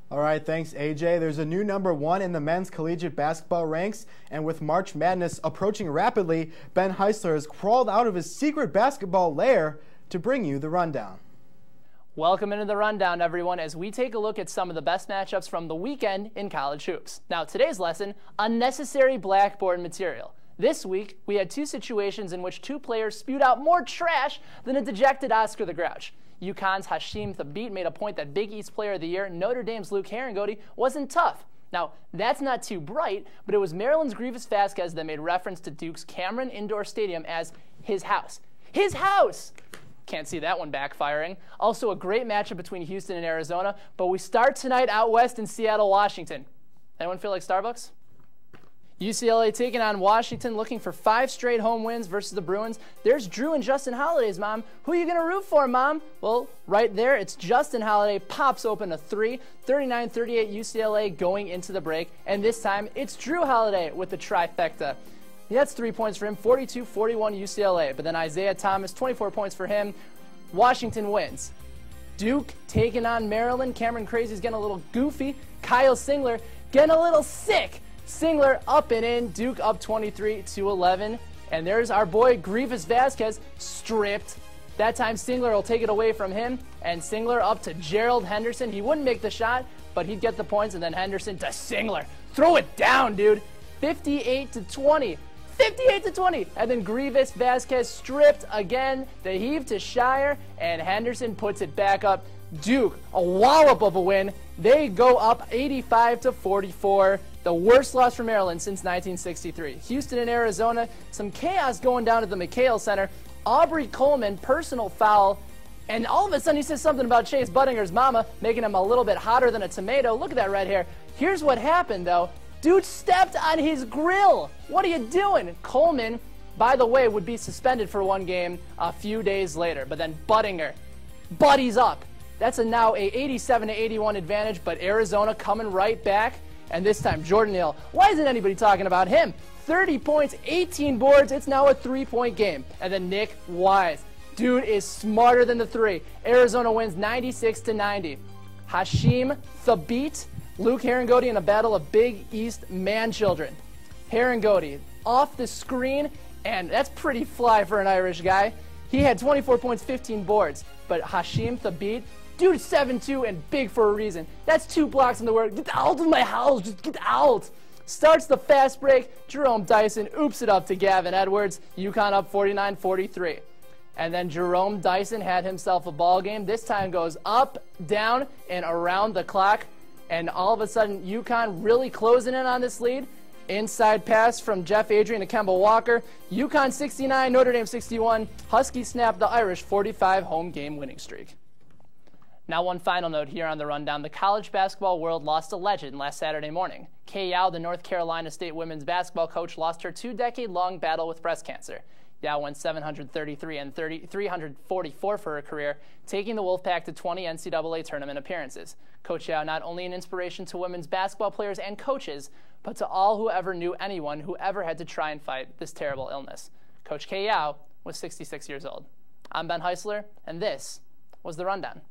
All right, thanks, AJ. There's a new #1 in the men's collegiate basketball ranks, and with March Madness approaching rapidly, Ben Heisler has crawled out of his secret basketball lair to bring you the rundown. Welcome into the rundown, everyone, as we take a look at some of the best matchups from the weekend in college hoops. Now, today's lesson, unnecessary blackboard material. This week, we had two situations in which two players spewed out more trash than a dejected Oscar the Grouch. UConn's Hasheem Thabeet made a point that Big East Player of the Year, Notre Dame's Luke Herringody, wasn't tough. Now, that's not too bright, but it was Maryland's Grievous Vasquez that made reference to Duke's Cameron Indoor Stadium as his house. His house! Can't see that one backfiring. Also, a great matchup between Houston and Arizona, but we start tonight out west in Seattle, Washington. Anyone feel like Starbucks? UCLA taking on Washington, looking for 5 straight home wins versus the Bruins. There's Drew and Justin Holiday's mom. Who are you going to root for, Mom? Well, right there, it's Justin Holiday, pops open a 3, 39-38 UCLA going into the break, and this time it's Drew Holiday with the trifecta. That's 3 points for him, 42-41 UCLA, but then Isaiah Thomas, 24 points for him. Washington wins. Duke taking on Maryland. Cameron Crazy's getting a little goofy. Kyle Singler getting a little sick. Singler up and in, Duke up 23-11. And there's our boy Grievous Vasquez stripped. That time Singler will take it away from him. And Singler up to Gerald Henderson. He wouldn't make the shot, but he'd get the points. And then Henderson to Singler. Throw it down, dude. 58-20. 58-20. And then Grievous Vasquez stripped again. The heave to Shire. And Henderson puts it back up. Duke, a wallop of a win. They go up 85-44. The worst loss for Maryland since 1963. Houston and Arizona, some chaos going down at the McHale Center. Aubrey Coleman, personal foul. And all of a sudden he says something about Chase Buddinger's mama, making him a little bit hotter than a tomato. Look at that red hair. Here's what happened, though. Dude stepped on his grill. What are you doing? Coleman, by the way, would be suspended for 1 game a few days later. But then Buddinger, buddies up. That's now a 87-81 advantage, but Arizona coming right back. And this time, Jordan Hill. Why isn't anybody talking about him? 30 points, 18 boards. It's now a 3-point game. And then Nick Wise. Dude is smarter than the 3. Arizona wins 96-90. Hasheem Thabeet, Luke Herringody in a battle of Big East man-children. Herringody off the screen, and that's pretty fly for an Irish guy. He had 24 points, 15 boards. But Hasheem Thabeet, dude, 7'2" and big for a reason. That's 2 blocks in the work. Get out of my house. Just get out. Starts the fast break. Jerome Dyson oops it up to Gavin Edwards. UConn up 49-43. And then Jerome Dyson had himself a ball game. This time goes up, down, and around the clock. And all of a sudden, UConn really closing in on this lead. Inside pass from Jeff Adrian to Kemba Walker. UConn 69, Notre Dame 61. Huskies snap the Irish 45 home game winning streak. Now, one final note here on the rundown. The college basketball world lost a legend last Saturday morning. Kay Yao, the North Carolina State women's basketball coach, lost her 2-decade-long battle with breast cancer. Yao went 733 and 344 for her career, taking the Wolfpack to 20 NCAA tournament appearances. Coach Yao, not only an inspiration to women's basketball players and coaches, but to all who ever knew anyone who ever had to try and fight this terrible illness. Coach Kay Yao was 66 years old. I'm Ben Heisler, and this was The Rundown.